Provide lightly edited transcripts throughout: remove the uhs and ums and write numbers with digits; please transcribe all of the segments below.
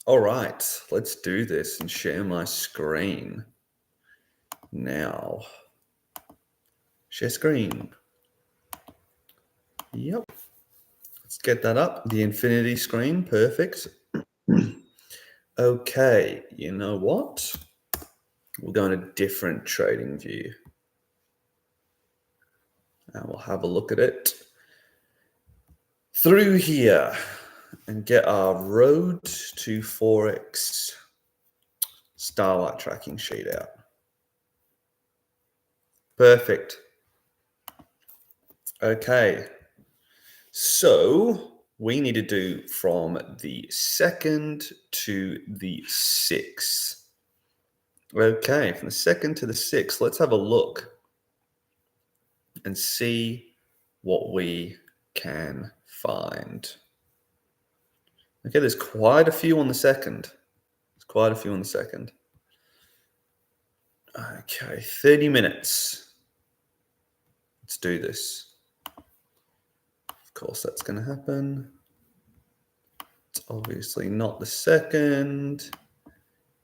All right, let's do this and share my screen now. Share screen. Yep. Let's get that up. The infinity screen. Perfect. Okay, you know what? We'll go in a different trading view. And we'll have a look at it through here and get our road to Forex Starlight tracking sheet out. Perfect. Okay. So we need to do from the 2nd to the 6th. Okay, from the 2nd to the 6th, let's have a look and see what we can find. Okay, there's quite a few on the 2nd. There's quite a few on the 2nd. Okay, 30 minutes. Let's do this. Of course, that's going to happen. It's obviously not the 2nd.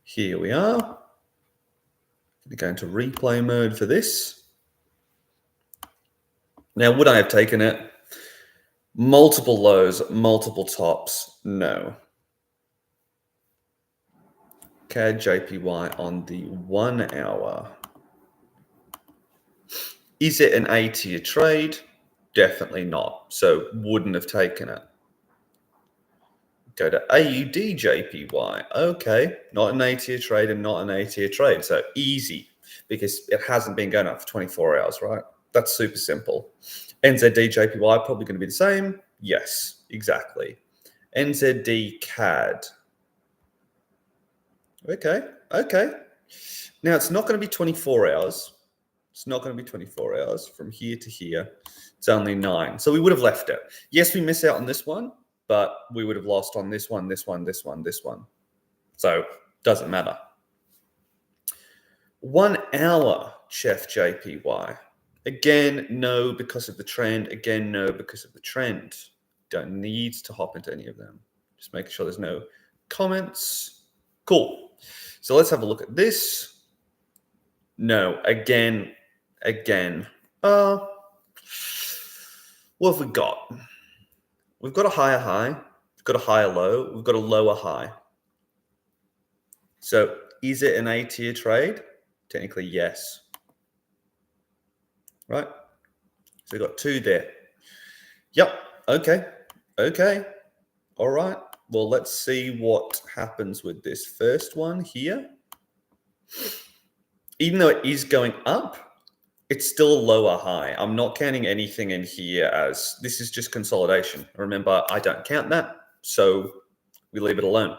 Here we are. Going to go into replay mode for this. Now, would I have taken it? Multiple lows, multiple tops? No. CAD JPY on the 1 hour. Is it an A-tier trade? Definitely not. So wouldn't have taken it. Go to AUD JPY. Okay, not an A-tier trade and not an A-tier trade. So easy, because it hasn't been going up for 24 hours, right? That's super simple. NZD JPY probably going to be the same. Yes, exactly. NZD CAD. Okay. Now, it's not going to be 24 hours. It's not going to be 24 hours from here to here. It's only 9. So we would have left it. Yes, we miss out on this one, but we would have lost on this one, this one, this one, this one. So doesn't matter. 1 hour Chef JPY. Again, no, because of the trend. Again, no, because of the trend. Don't need to hop into any of them. Just making sure there's no comments. Cool. So let's have a look at this. No, again. What have we got? We've got a higher high. We've got a higher low. We've got a lower high. So is it an A-tier trade? Technically, yes. Right? So we've got 2 there. Yep. Okay. All right. Well, let's see what happens with this first one here. Even though it is going up, it's still a lower high. I'm not counting anything in here as this is just consolidation. Remember, I don't count that, so we leave it alone.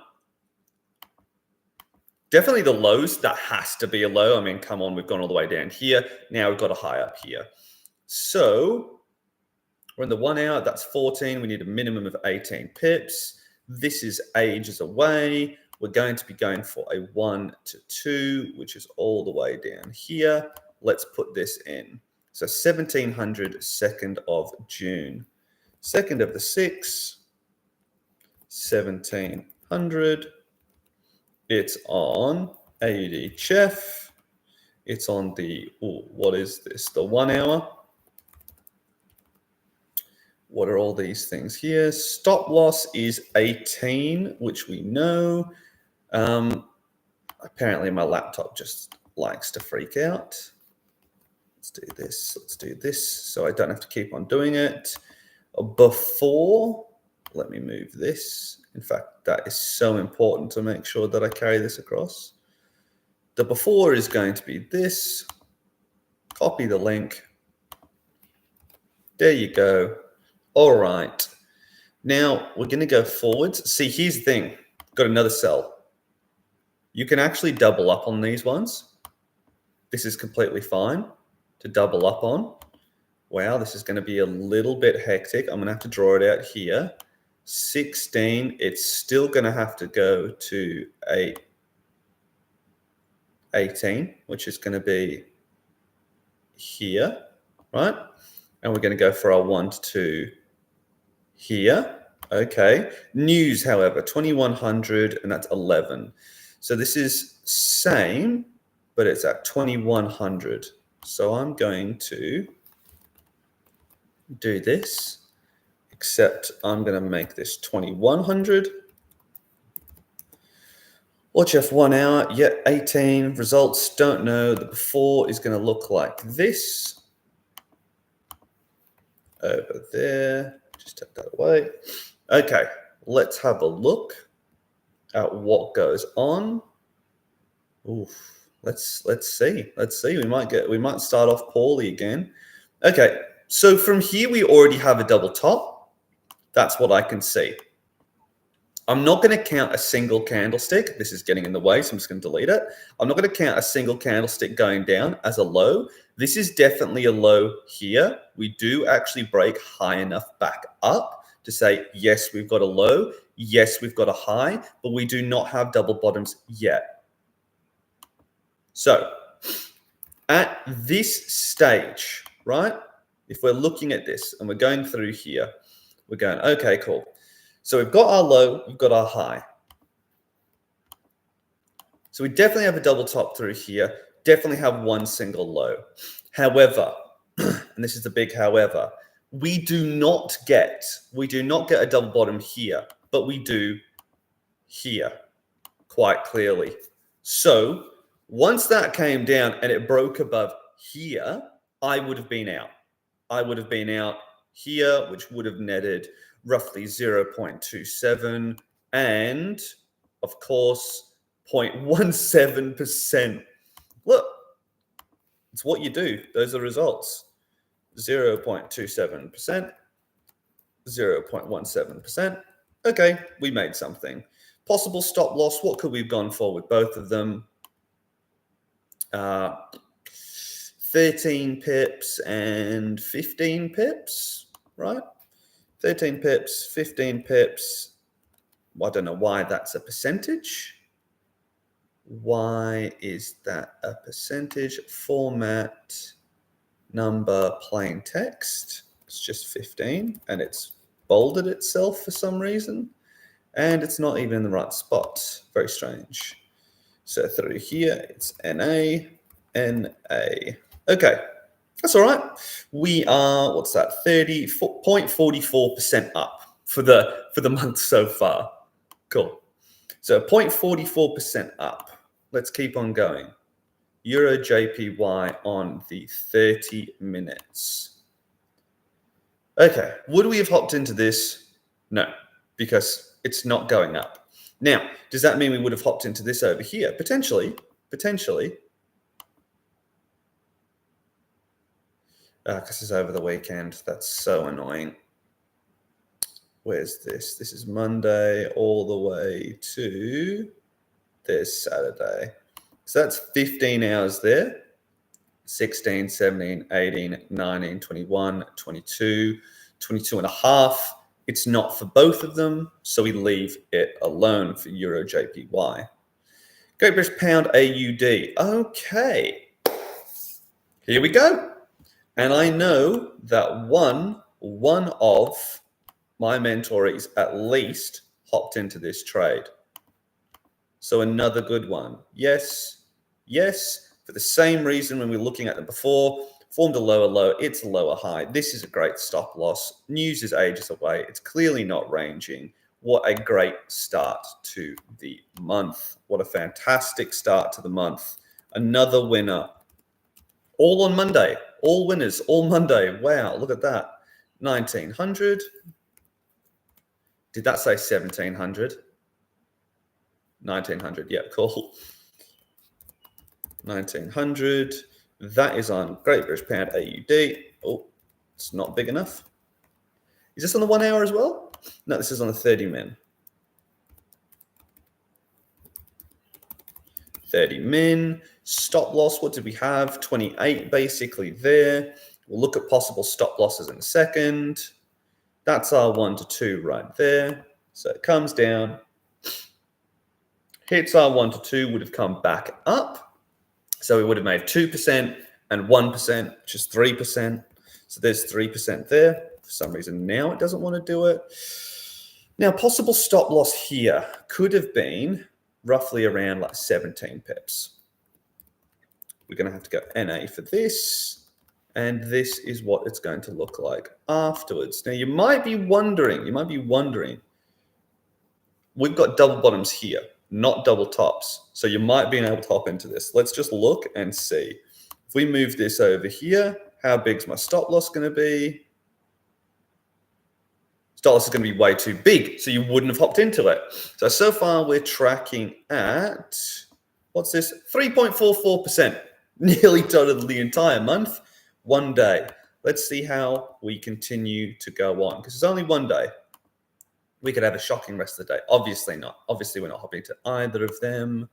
Definitely the lows, that has to be a low. I mean, come on, we've gone all the way down here. Now we've got a high up here. So we're in the 1 hour, that's 14. We need a minimum of 18 pips. This is ages away. We're going to be going for a 1 to 2, which is all the way down here. Let's put this in. So 1700, 2nd of June. 2nd of the 6th, 1700. It's on AUD Chef. It's on the, what is this? The 1 hour. What are all these things here? Stop loss is 18, which we know. Apparently my laptop just likes to freak out. Let's do this so I don't have to keep on doing it. Before, let me move this. In fact, that is so important to make sure that I carry this across. The before is going to be this. Copy the link. There you go. All right. Now we're going to go forwards. See, here's the thing. Got another sell. You can actually double up on these ones. This is completely fine to double up on. Wow, this is going to be a little bit hectic. I'm going to have to draw it out here. 16. It's still going to have to go to 18, which is going to be here, right? And we're going to go for our 1 to 2 here. Okay. News, however, 2100, and that's 11. So this is same, but it's at 2100. So I'm going to do this, except I'm going to make this 2100. Watch F1 hour, yet 18. Results, don't know. The before is going to look like this. Over there. Just take that away. Okay, let's have a look at what goes on. Oof. Let's see. Let's see. We might start off poorly again. Okay, so from here we already have a double top. That's what I can see. I'm not going to count a single candlestick. This is getting in the way, so I'm just going to delete it. I'm not going to count a single candlestick going down as a low. This is definitely a low here. We do actually break high enough back up to say, yes, we've got a low. Yes, we've got a high, but we do not have double bottoms yet. So at this stage, right, if we're looking at this and we're going through here, we're going, okay, cool. So we've got our low, we've got our high. So we definitely have a double top through here, definitely have one single low. However, and this is the big however, we do not get a double bottom here, but we do here quite clearly. So once that came down and it broke above here, I would have been out. I would have been out here, which would have netted roughly 0.27 and, of course, 0.17%. Look, it's what you do. Those are results. 0.27%, 0.17%. Okay, we made something. Possible stop loss, what could we have gone for with both of them? 13 pips and 15 pips, right? 13 pips, 15 pips. I don't know why that's a percentage. Why is that a percentage? Format, number, plain text. It's just 15 and it's bolded itself for some reason. And it's not even in the right spot. Very strange. So through here, it's NA, NA. Okay, that's all right. We are, what's that, 0.44% up for the month so far. Cool. So 0.44% up. Let's keep on going. Euro JPY on the 30 minutes. Okay, would we have hopped into this? No, because it's not going up. Now, does that mean we would have hopped into this over here? Potentially. Because it's over the weekend. That's so annoying. Where's this? This is Monday all the way to there's Saturday. So that's 15 hours there. 16, 17, 18, 19, 21, 22, 22 and a half. It's not for both of them, so we leave it alone for Euro JPY. Great British Pound AUD. Okay. Here we go. And I know that one of my mentorees at least hopped into this trade. So another good one. Yes, for the same reason when we were looking at them before, formed a lower low, it's a lower high. This is a great stop loss. News is ages away. It's clearly not ranging. What a great start to the month. What a fantastic start to the month. Another winner. All on Monday. All winners, all Monday. Wow, look at that. 1900. Did that say 1700? 1900. Yeah, cool. 1900. That is on Great British Pound AUD. Oh, it's not big enough. Is this on the 1 hour as well? No, this is on the 30 min. 30 min. Stop loss, what did we have? 28 basically there. We'll look at possible stop losses in a second. That's our 1 to 2 right there. So it comes down. Hits our 1 to 2, would have come back up. So we would have made 2% and 1%, which is 3%. So there's 3% there. For some reason now it doesn't want to do it. Now, possible stop loss here could have been roughly around like 17 pips. We're going to have to go NA for this. And this is what it's going to look like afterwards. Now, you might be wondering, we've got double bottoms here, not double tops. So you might be able to hop into this. Let's just look and see. If we move this over here, how big's my stop loss going to be? Stop loss is going to be way too big, so you wouldn't have hopped into it. So far we're tracking at, what's this? 3.44%. Nearly totaled the entire month, 1 day. Let's see how we continue to go on, because it's only 1 day. We could have a shocking rest of the day. Obviously not. Obviously, we're not hopping to either of them.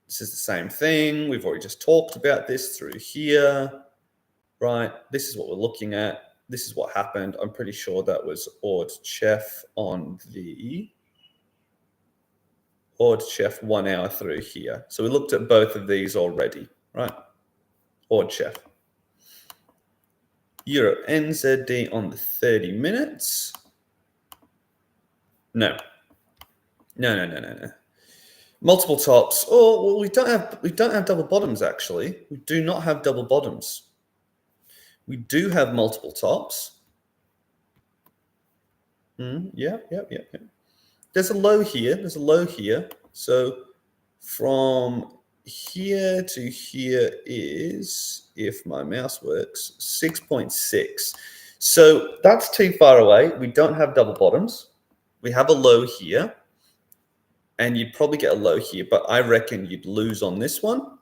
This is the same thing. We've already just talked about this through here, right? This is what we're looking at. This is what happened. I'm pretty sure that was Ord Chef on the Ord Chef 1 hour through here. So we looked at both of these already, right? Ord Chef. Euro NZD on the 30 minutes. No. Multiple tops. Oh, well, we don't have double bottoms actually. We do not have double bottoms. We do have multiple tops. Yeah. There's a low here. So from here to here is, if my mouse works, 6.6. So that's too far away. We don't have double bottoms. We have a low here. And you'd probably get a low here, but I reckon you'd lose on this one.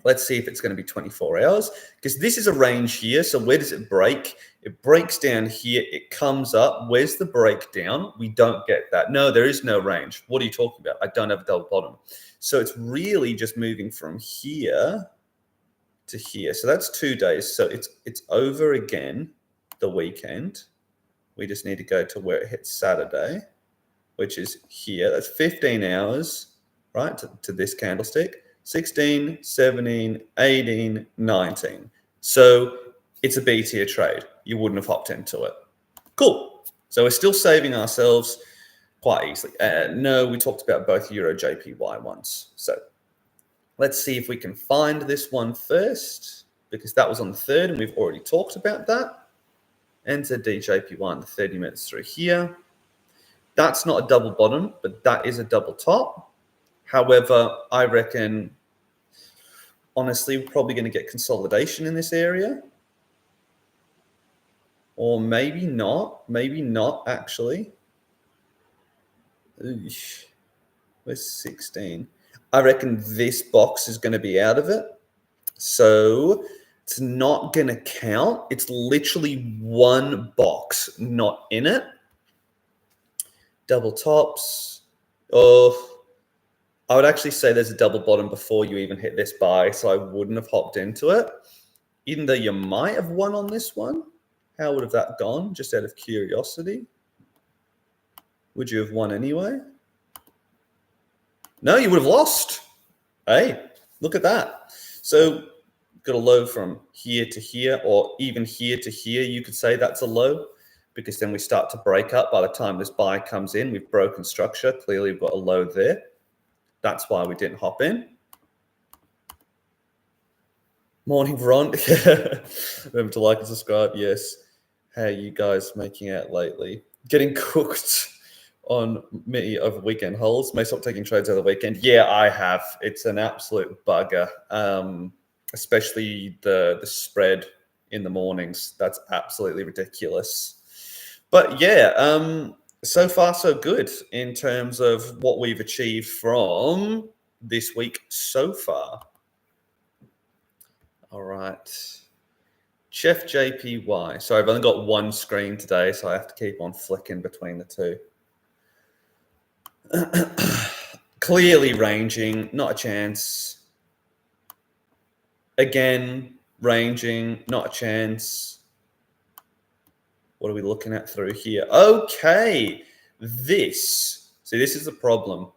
Let's see if it's going to be 24 hours, because this is a range here. So where does it break? It breaks down here. It comes up. Where's the breakdown? We don't get that. No, there is no range. What are you talking about? I don't have a double bottom. So it's really just moving from here to here. So that's 2 days. So it's over again the weekend. We just need to go to where it hits Saturday, which is here. That's 15 hours, right, to this candlestick. 16, 17, 18, 19. So it's a B tier trade. You wouldn't have hopped into it. Cool. So we're still saving ourselves quite easily. No, we talked about both Euro JPY ones. So let's see if we can find this one first, because that was on the 3rd and we've already talked about that. NZD JPY on the 30 minutes through here. That's not a double bottom, but that is a double top. However, I reckon, honestly, we're probably going to get consolidation in this area. Or maybe not. Maybe not, actually. Where's 16? I reckon this box is going to be out of it. So it's not going to count. It's literally one box not in it. Double tops. Oh, I would actually say there's a double bottom before you even hit this buy, so I wouldn't have hopped into it. Even though you might have won on this one. How would have that gone? Just out of curiosity. Would you have won anyway? No, you would have lost. Hey, look at that. So got a low from here to here, or even here to here, you could say that's a low, because then we start to break up. By the time this buy comes in, we've broken structure. Clearly, we've got a low there. That's why we didn't hop in. Morning, Ron. Remember to like and subscribe. Yes. How are you guys making out lately? Getting cooked on many over weekend holes. May stop taking trades over the weekend. Yeah, I have. It's an absolute bugger, especially the spread in the mornings. That's absolutely ridiculous. But yeah, so far so good in terms of what we've achieved from this week so far. All right. Chef JPY. Sorry, I've only got one screen today, so I have to keep on flicking between the two. Clearly ranging, not a chance. Again, ranging, not a chance. What are we looking at through here? Okay, this. See, this is the problem.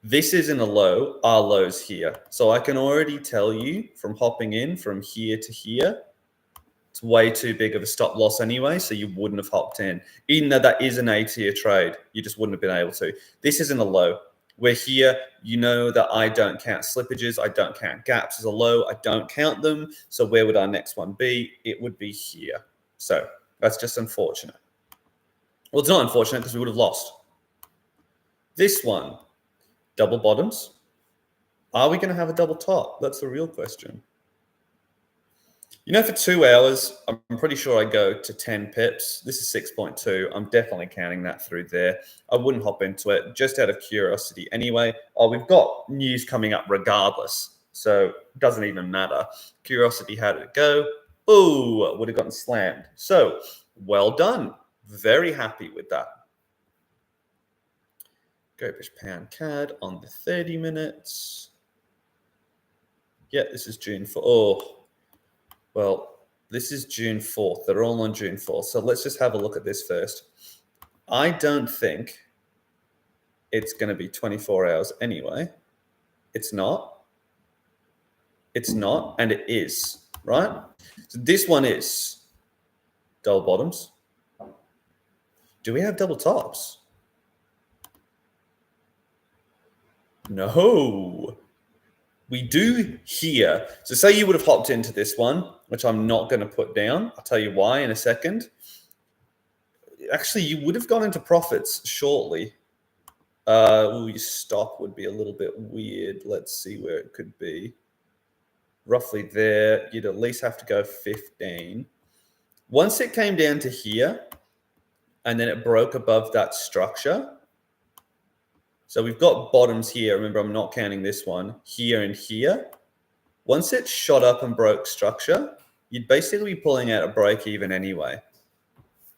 This isn't a low, our low's here. So I can already tell you from hopping in from here to here, It's way too big of a stop loss anyway, so you wouldn't have hopped in. Even though that is an A-tier trade, you just wouldn't have been able to. This isn't a low. We're here, you know that I don't count slippages, I don't count gaps as a low, I don't count them. So where would our next one be? It would be here. So that's just unfortunate. Well, it's not unfortunate because we would have lost. This one, double bottoms. Are we going to have a double top? That's the real question. You know, for 2 hours, I'm pretty sure I go to 10 pips. This is 6.2. I'm definitely counting that through there. I wouldn't hop into it just out of curiosity anyway. Oh, we've got news coming up regardless, so it doesn't even matter. Curiosity, how did it go? Oh, would have gotten slammed. So, well done. Very happy with that. Great British Pound CAD on the 30 minutes. Yeah, this is June 4th. Oh, well, this is June 4th. They're all on June 4th. So let's just have a look at this first. I don't think it's going to be 24 hours anyway. It's not. It's not, and it is, right? So this one is double bottoms. Do we have double tops? No. We do here. So say you would have hopped into this one, which I'm not going to put down. I'll tell you why in a second. Actually, you would have gone into profits shortly. Your stop would be a little bit weird. Let's see where it could be. Roughly there. You'd at least have to go 15. Once it came down to here, and then it broke above that structure. So we've got bottoms here. Remember, I'm not counting this one. Here and here. Once it shot up and broke structure, you'd basically be pulling out a break even anyway,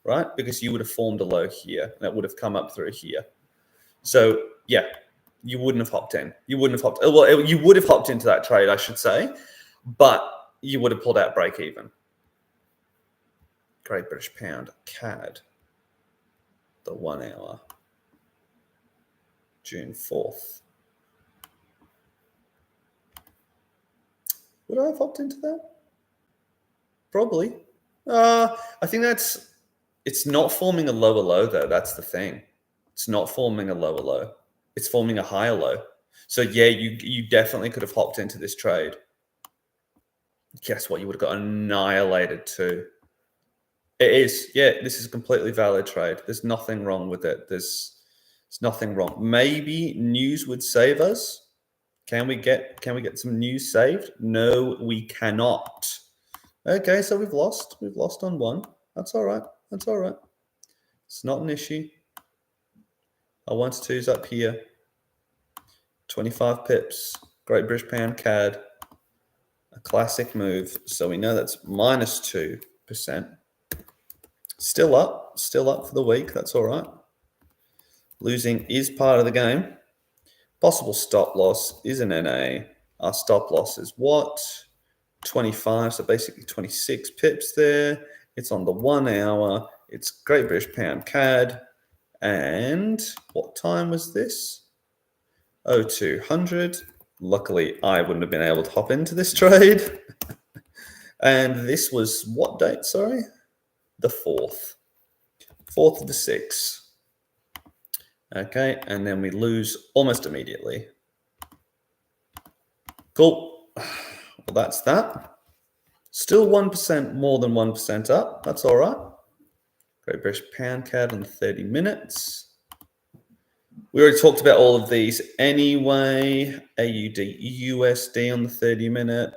right? Because you would have formed a low here, and it would have come up through here. So, yeah, you wouldn't have hopped in. You wouldn't have hopped. Well, you would have hopped into that trade, I should say, but you would have pulled out break even. Great British Pound CAD, the 1 hour. June 4th. Would I have hopped into that? Probably. I think it's not forming a lower low though. That's the thing. It's not forming a lower low. It's forming a higher low. So yeah, you definitely could have hopped into this trade. Guess what? You would have got annihilated too. It is. Yeah, this is a completely valid trade. There's nothing wrong with it. There's nothing wrong. Maybe news would save us. Can we get some news saved? No, we cannot. Okay, so we've lost. We've lost on one. That's all right. That's all right. It's not an issue. Our 1-2's up here. 25 pips. Great British Pound CAD. A classic move. So we know that's minus 2%. Still up for the week. That's all right. Losing is part of the game. Possible stop loss is an NA. Our stop loss is what? 25, so basically 26 pips there. It's on the 1 hour. It's Great British Pound CAD. And what time was this? 0200. Luckily, I wouldn't have been able to hop into this trade. And this was what date, sorry? The 4th. 4th of the 6th. Okay, and then we lose almost immediately. Cool. Well, that's that. Still 1% more than 1% up. That's all right. Great British Pound CAD in 30 minutes. We already talked about all of these anyway. AUD, USD on the 30 minute.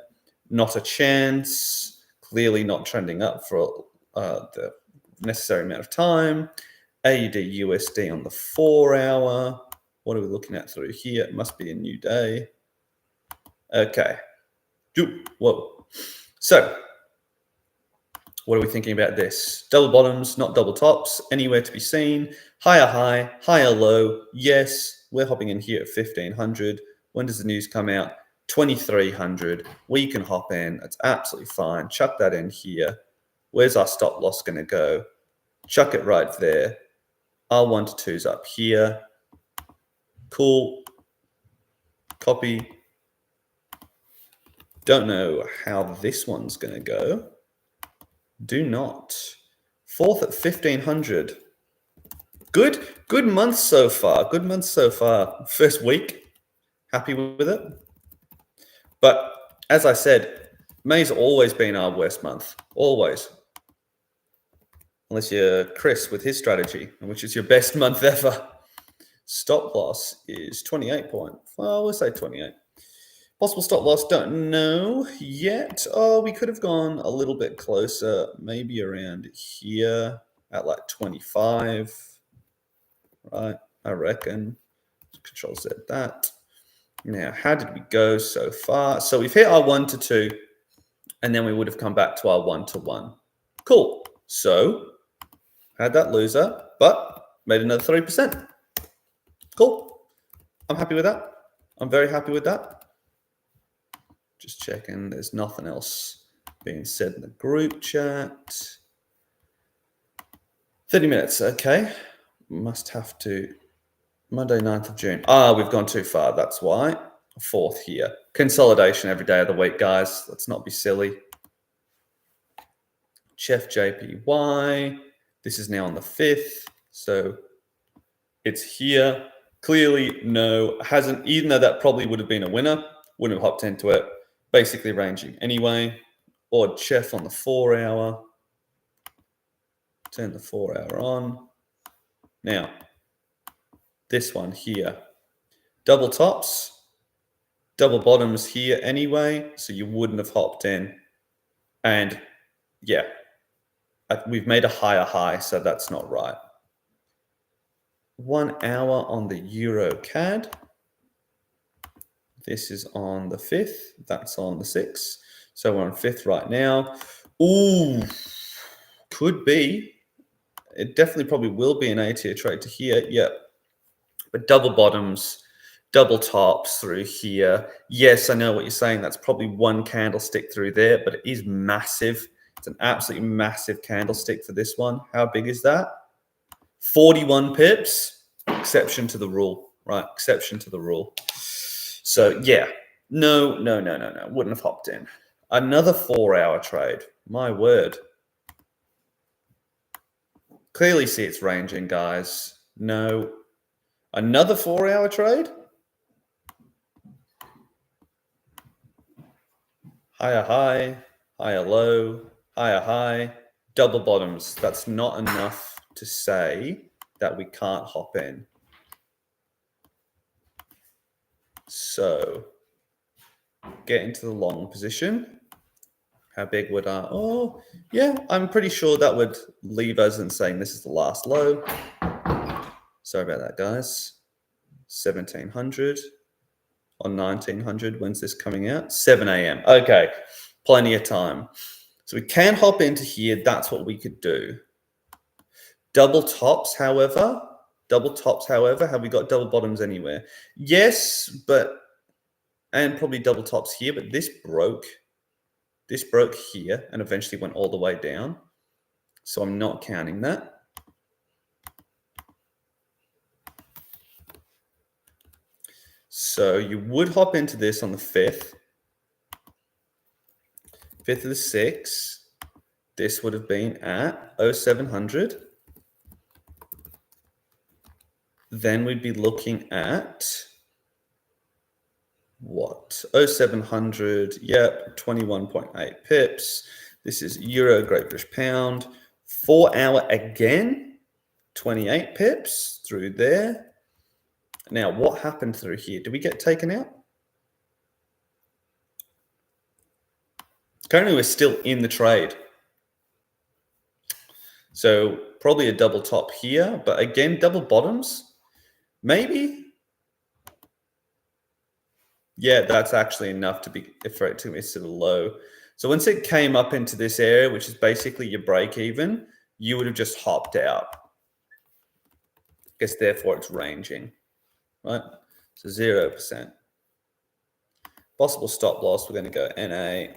Not a chance. Clearly not trending up for the necessary amount of time. AUD, USD on the 4 hour. What are we looking at through here? It must be a new day. Okay. Whoa. So, what are we thinking about this? Double bottoms, not double tops. Anywhere to be seen. Higher high, higher low. Yes, we're hopping in here at 1500. When does the news come out? 2300. We can hop in. That's absolutely fine. Chuck that in here. Where's our stop loss going to go? Chuck it right there. Our 1-2's up here. Cool. Copy. Don't know how this one's going to go. Do not. Fourth at 1500. Good month so far. Good month so far. First week. Happy with it. But as I said, May's always been our worst month. Always. Unless you're Chris with his strategy, which is your best month ever. Stop loss is 28 point. Well, we'll say 28. Possible stop loss, don't know yet. Oh, we could have gone a little bit closer, maybe around here at like 25. Right, I reckon. Control Z that. Now, how did we go so far? So we've hit our 1 to 2, and then we would have come back to our 1 to 1. Cool. So, had that loser, but made another 3%. Cool. I'm happy with that. I'm very happy with that. Just checking. There's nothing else being said in the group chat. 30 minutes. Okay. Must have to. Monday, 9th of June. We've gone too far. That's why. 4th here. Consolidation every day of the week, guys. Let's not be silly. Chef JPY. This is now on the 5th. So it's here. Clearly, no. Hasn't, even though that probably would have been a winner, wouldn't have hopped into it. Basically ranging anyway. Or Chef on the 4 hour. Turn the 4 hour on. Now, this one here. Double tops, double bottoms here anyway, so you wouldn't have hopped in. And yeah, we've made a higher high, so that's not right. 1 hour on the Euro CAD. This is on the 5th. That's on the 6th. So we're on 5th right now. Ooh, could be. It definitely probably will be an A-tier trade to here. Yep. But double bottoms, double tops through here. Yes, I know what you're saying. That's probably one candlestick through there, but it is massive. It's an absolutely massive candlestick for this one. How big is that? 41 pips. Exception to the rule, right? Exception to the rule. So yeah, no. Wouldn't have hopped in. Another 4 hour trade. My word. Clearly see it's ranging, guys. No. Another 4 hour trade? Higher high, higher low, higher high, double bottoms. That's not enough to say that we can't hop in. So get into the long position. How big would our, oh, yeah, I'm pretty sure that would leave us in saying this is the last low. Sorry about that, guys. 1700 on 1900. When's this coming out? 7 a.m. Okay, plenty of time. So we can hop into here. That's what we could do. Double tops, however, have we got double bottoms anywhere? Yes, but, and probably double tops here, but this broke here and eventually went all the way down. So I'm not counting that. So you would hop into this on the 5th. 5th of the 6th. This would have been at 0700. Then we'd be looking at what? 0700, yep, 21.8 pips. This is Euro, Great British Pound. 4 hour again, 28 pips through there. Now, what happened through here? Did we get taken out? Currently, we're still in the trade. So probably a double top here, but again, double bottoms, maybe. Yeah, that's actually enough for it to miss to the low. So once it came up into this area, which is basically your break even, you would have just hopped out. I guess therefore it's ranging, right? So 0%. Possible stop loss, we're going to go NA.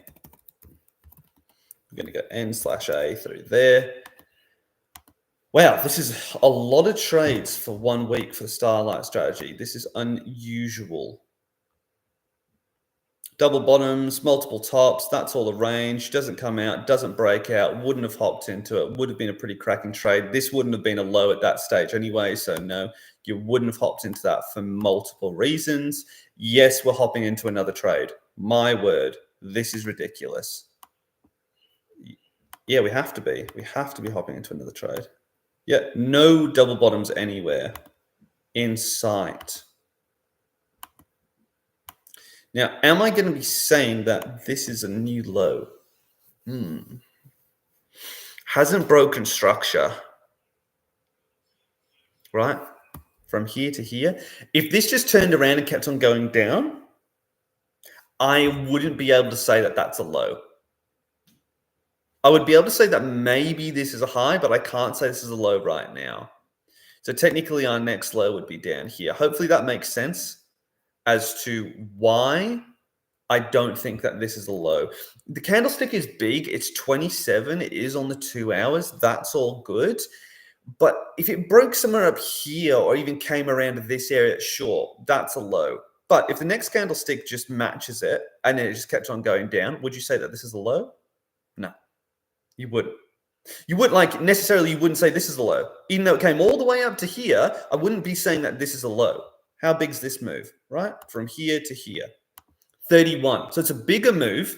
We're going to go N/A through there. Wow, this is a lot of trades for 1 week for the Starlight strategy. This is unusual. Double bottoms, multiple tops, that's all the range. Doesn't come out, doesn't break out, wouldn't have hopped into it, would have been a pretty cracking trade. This wouldn't have been a low at that stage anyway, so no, you wouldn't have hopped into that for multiple reasons. Yes, we're hopping into another trade. My word, this is ridiculous. Yeah, we have to be. We have to be hopping into another trade. Yeah, no double bottoms anywhere in sight. Now, am I going to be saying that this is a new low? Hasn't broken structure, right? From here to here. If this just turned around and kept on going down, I wouldn't be able to say that that's a low. I would be able to say that maybe this is a high, but I can't say this is a low right now. So technically our next low would be down here. Hopefully that makes sense as to why I don't think that this is a low. The candlestick is big. It's 27. It is on the 2 hours. That's all good. But if it broke somewhere up here or even came around to this area, sure, that's a low. But if the next candlestick just matches it and then it just kept on going down, would you say that this is a low? No, you wouldn't. You wouldn't necessarily, you wouldn't say this is a low. Even though it came all the way up to here, I wouldn't be saying that this is a low. How big's this move, right? From here to here. 31. So it's a bigger move.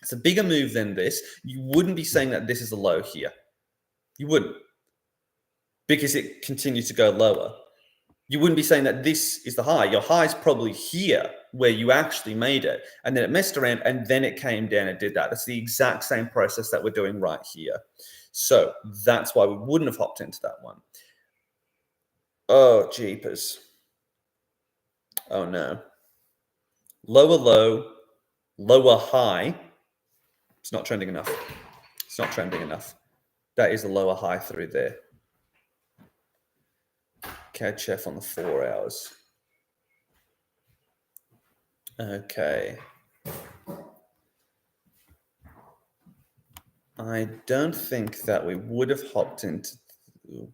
It's a bigger move than this. You wouldn't be saying that this is a low here. You wouldn't. Because it continues to go lower. You wouldn't be saying that this is the high. Your high is probably here where you actually made it. And then it messed around and then it came down and did that. That's the exact same process that we're doing right here. So that's why we wouldn't have hopped into that one. Oh, jeepers. Oh, no. Lower low, lower high. It's not trending enough. It's not trending enough. That is a lower high through there. CAD Chef on the 4 hours. Okay. I don't think that we would have hopped into,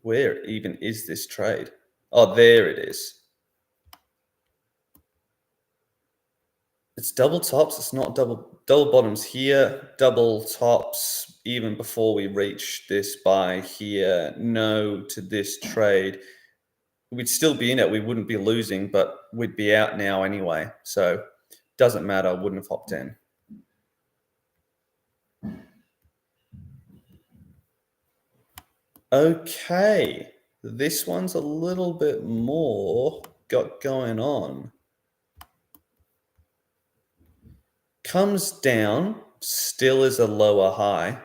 where even is this trade? Oh, there it is. It's double tops. It's not double bottoms here. Double tops even before we reach this buy here. No to this trade. We'd still be in it. We wouldn't be losing, but we'd be out now anyway. So doesn't matter. I wouldn't have hopped in. Okay. This one's a little bit more got going on. Comes down, still is a lower high.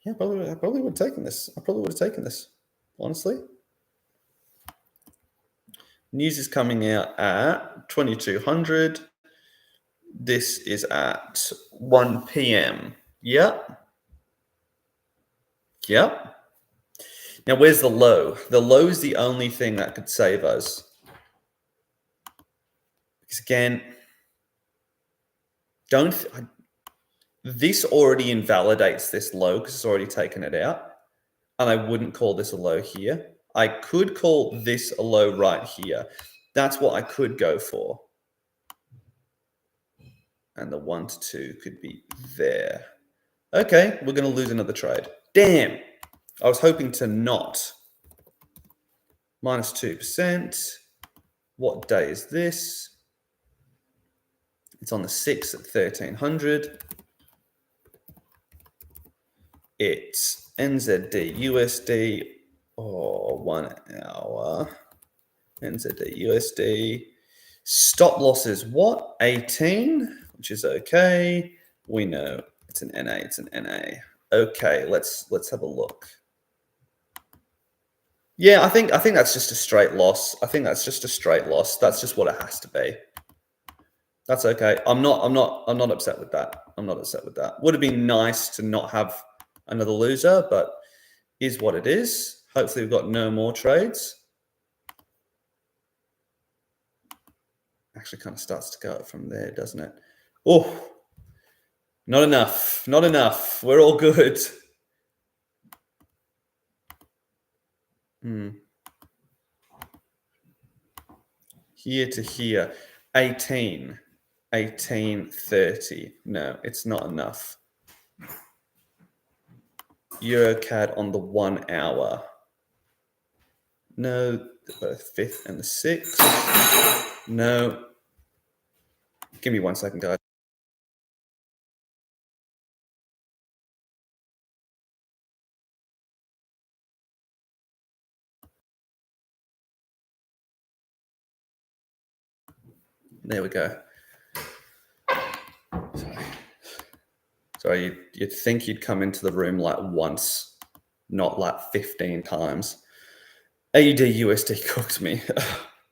Yeah, I probably would have taken this. I probably would have taken this, honestly. News is coming out at 2200. This is at 1 p.m. Yep. Yep. Now, where's the low? The low is the only thing that could save us. Because again, this already invalidates this low because it's already taken it out. And I wouldn't call this a low here. I could call this a low right here. That's what I could go for. And the 1 to 2 could be there. Okay, we're going to lose another trade. Damn. I was hoping to not. Minus 2%. What day is this? It's on the 6th at 1300. It's NZD USD. Oh, 1 hour. NZD USD. Stop losses, what? 18, which is okay. We know it's an NA. It's an NA. Okay, let's have a look. Yeah, I think that's just a straight loss. I think that's just a straight loss. That's just what it has to be. That's okay. I'm not upset with that. I'm not upset with that. Would have been nice to not have another loser, but is what it is. Hopefully we've got no more trades. Actually kind of starts to go up from there, doesn't it? Oh, not enough. Not enough. We're all good. Here to here. 18. 1830. No, it's not enough. EuroCAD on the 1 hour. No, the 5th and the 6th. No. Give me 1 second, guys. There we go. Sorry, you'd think you'd come into the room like once, not like 15 times. AUD USD cooked me.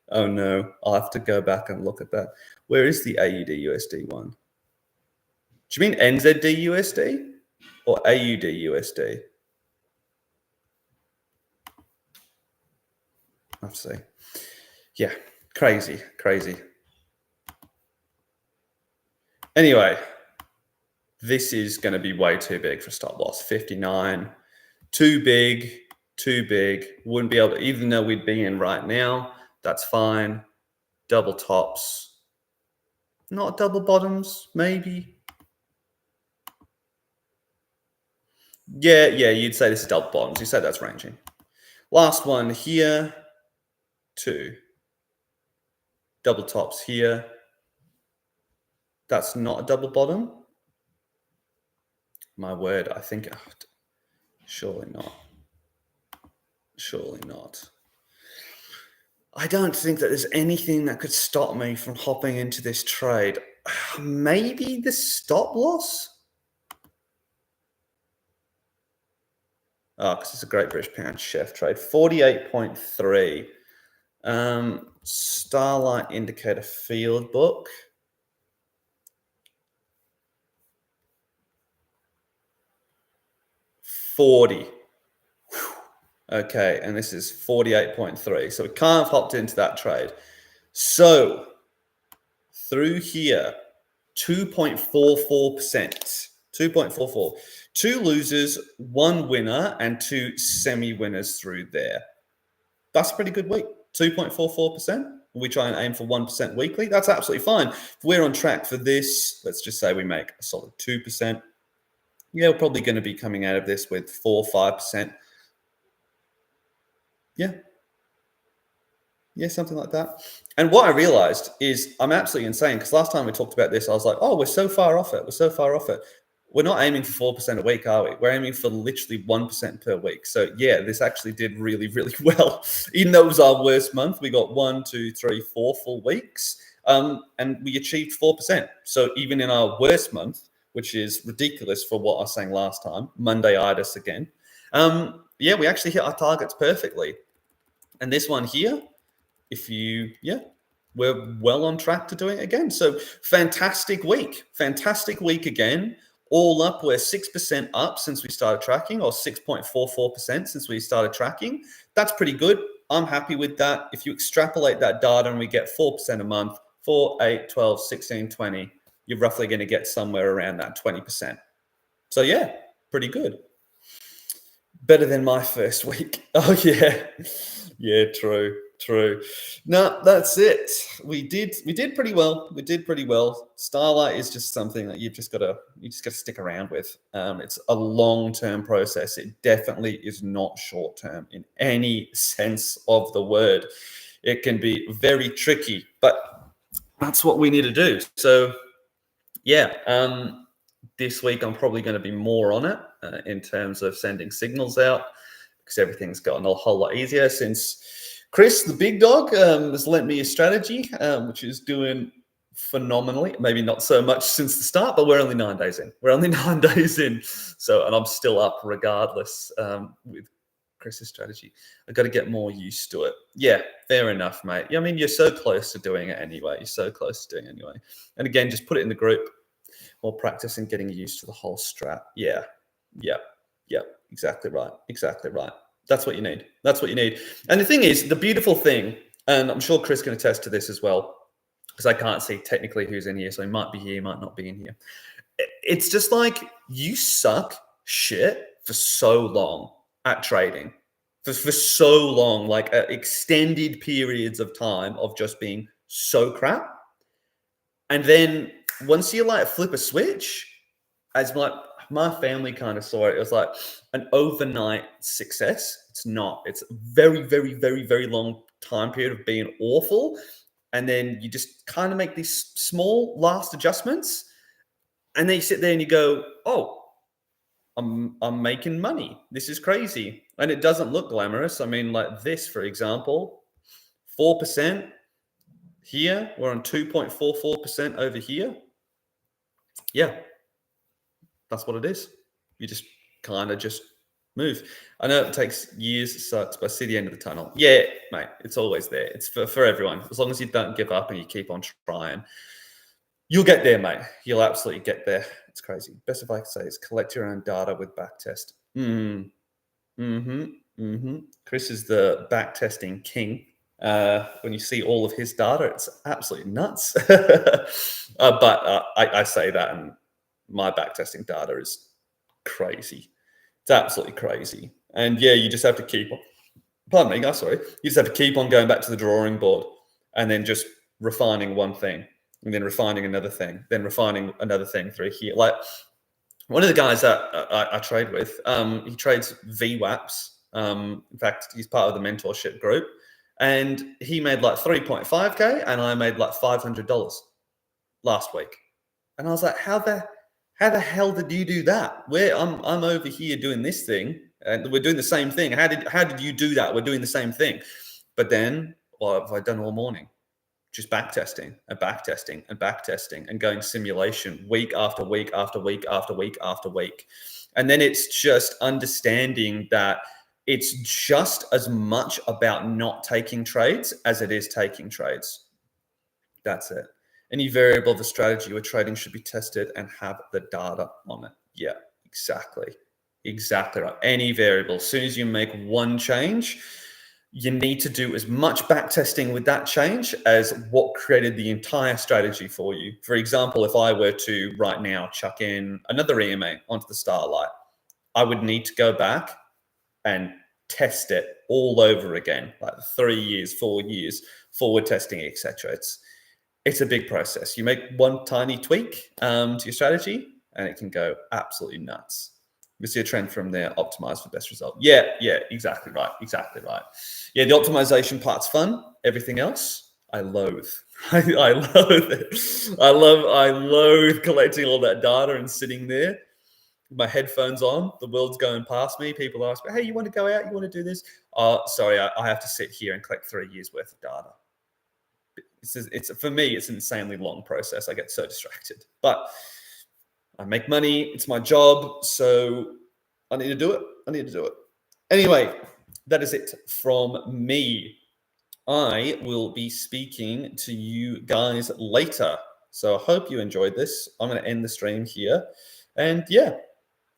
Oh no, I'll have to go back and look at that. Where is the AUD USD one? Do you mean NZD USD or AUD USD? I have to say. Yeah, crazy. Anyway, this is going to be way too big for stop loss. 59, too big. Wouldn't be able to, even though we'd be in right now, that's fine. Double tops, not double bottoms, maybe. Yeah, you'd say this is double bottoms. You say that's ranging. Last one here, 2. Double tops here. That's not a double bottom. My word, I think, surely not. I don't think that there's anything that could stop me from hopping into this trade. Maybe the stop loss? Oh, because it's a Great British Pound chef trade. 48.3. Starlight indicator field book. 40. Okay, and this is 48.3. So we can't have hopped into that trade. So through here, 2.44%. 2.44. 2 losers, 1 winner, and 2 semi-winners through there. That's a pretty good week. 2.44%. We try and aim for 1% weekly. That's absolutely fine. If we're on track for this, let's just say we make a solid 2%. Yeah, we're probably going to be coming out of this with 4 or 5%. Yeah, something like that. And what I realized is I'm absolutely insane, because last time we talked about this, I was like, oh, we're so far off it. We're not aiming for 4% a week, are we? We're aiming for literally 1% per week. So yeah, this actually did really, really well. Even though it was our worst month, we got 1, 2, 3, 4 full weeks. And we achieved 4%. So even in our worst month, which is ridiculous for what I was saying last time, Monday-itis again, yeah, we actually hit our targets perfectly. And this one here, we're well on track to doing it again. So fantastic week again. All up, we're 6% up since we started tracking, or 6.44% since we started tracking. That's pretty good. I'm happy with that. If you extrapolate that data and we get 4% a month, 4, 8, 12, 16, 20, you're roughly going to get somewhere around that 20%. So yeah, pretty good. Better than my first week. Oh yeah. Yeah, true. No, that's it. We did pretty well. Starlight is just something that you just gotta stick around with. It's a long-term process. It definitely is not short-term in any sense of the word. It can be very tricky, but that's what we need to do. So yeah, this week I'm probably going to be more on it in terms of sending signals out, because everything's gotten a whole lot easier since Chris, the big dog, has lent me a strategy, which is doing phenomenally. Maybe not so much since the start, but we're only 9 days in. So, and I'm still up regardless with Chris's strategy. I've got to get more used to it. Yeah, fair enough, mate. I mean, you're so close to doing it anyway. And again, just put it in the group. Or practice and getting used to the whole strat. Yeah. Exactly right. That's what you need. And the thing is, the beautiful thing, and I'm sure Chris can attest to this as well, because I can't see technically who's in here, so he might be here, he might not be in here. It's just like you suck shit for so long at trading, for so long, like extended periods of time of just being so crap. And then once you like flip a switch, as my family kind of saw it was like an overnight success. It's not. It's a very, very, very, very long time period of being awful. And then you just kind of make these small last adjustments. And then you sit there and you go, oh, I'm making money. This is crazy. And it doesn't look glamorous. I mean, like this, for example, 4% here. We're on 2.44% over here. Yeah, that's what it is. You just kind of just move. I know it takes years, it sucks, but I see the end of the tunnel. Yeah, mate, it's always there. It's for everyone. As long as you don't give up and you keep on trying, you'll get there, mate. You'll absolutely get there. It's crazy. Best if I could say is collect your own data with backtest. Chris is the backtesting king. When you see all of his data, it's absolutely nuts. But I say that, and my backtesting data is crazy. It's absolutely crazy. And yeah, you just have to keep on. Pardon me, guys. Sorry. You just have to keep on going back to the drawing board, and then just refining one thing, and then refining another thing, then refining another thing through here. Like one of the guys that I trade with, he trades VWAPs. In fact, he's part of the mentorship group, and he made like 3.5K, and I made like $500 last week. And I was like, how the hell did you do that? I'm over here doing this thing, and we're doing the same thing. How did you do that? We're doing the same thing. But then, what have I done all morning? Just backtesting and backtesting and backtesting and going simulation week after week after week after week after week. And then it's just understanding that it's just as much about not taking trades as it is taking trades. That's it. Any variable of the strategy or trading should be tested and have the data on it. Yeah, exactly. Exactly right. Any variable. As soon as you make one change, you need to do as much backtesting with that change as what created the entire strategy for you. For example, if I were to right now chuck in another EMA onto the Starlight, I would need to go back and test it all over again, like 3 years, 4 years, forward testing, etc. It's a big process. You make one tiny tweak to your strategy, and it can go absolutely nuts. We see a trend from there, optimize for best result. Yeah, exactly right. Yeah, the optimization part's fun. Everything else, I loathe. I loathe it. I loathe collecting all that data and sitting there with my headphones on. The world's going past me. People ask me, hey, you want to go out? You want to do this? Sorry, I have to sit here and collect 3 years worth of data. It's for me, it's an insanely long process. I get so distracted. But I make money. It's my job. So I need to do it. Anyway, that is it from me. I will be speaking to you guys later. So I hope you enjoyed this. I'm going to end the stream here. And yeah,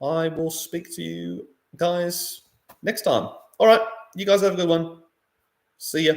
I will speak to you guys next time. All right. You guys have a good one. See ya.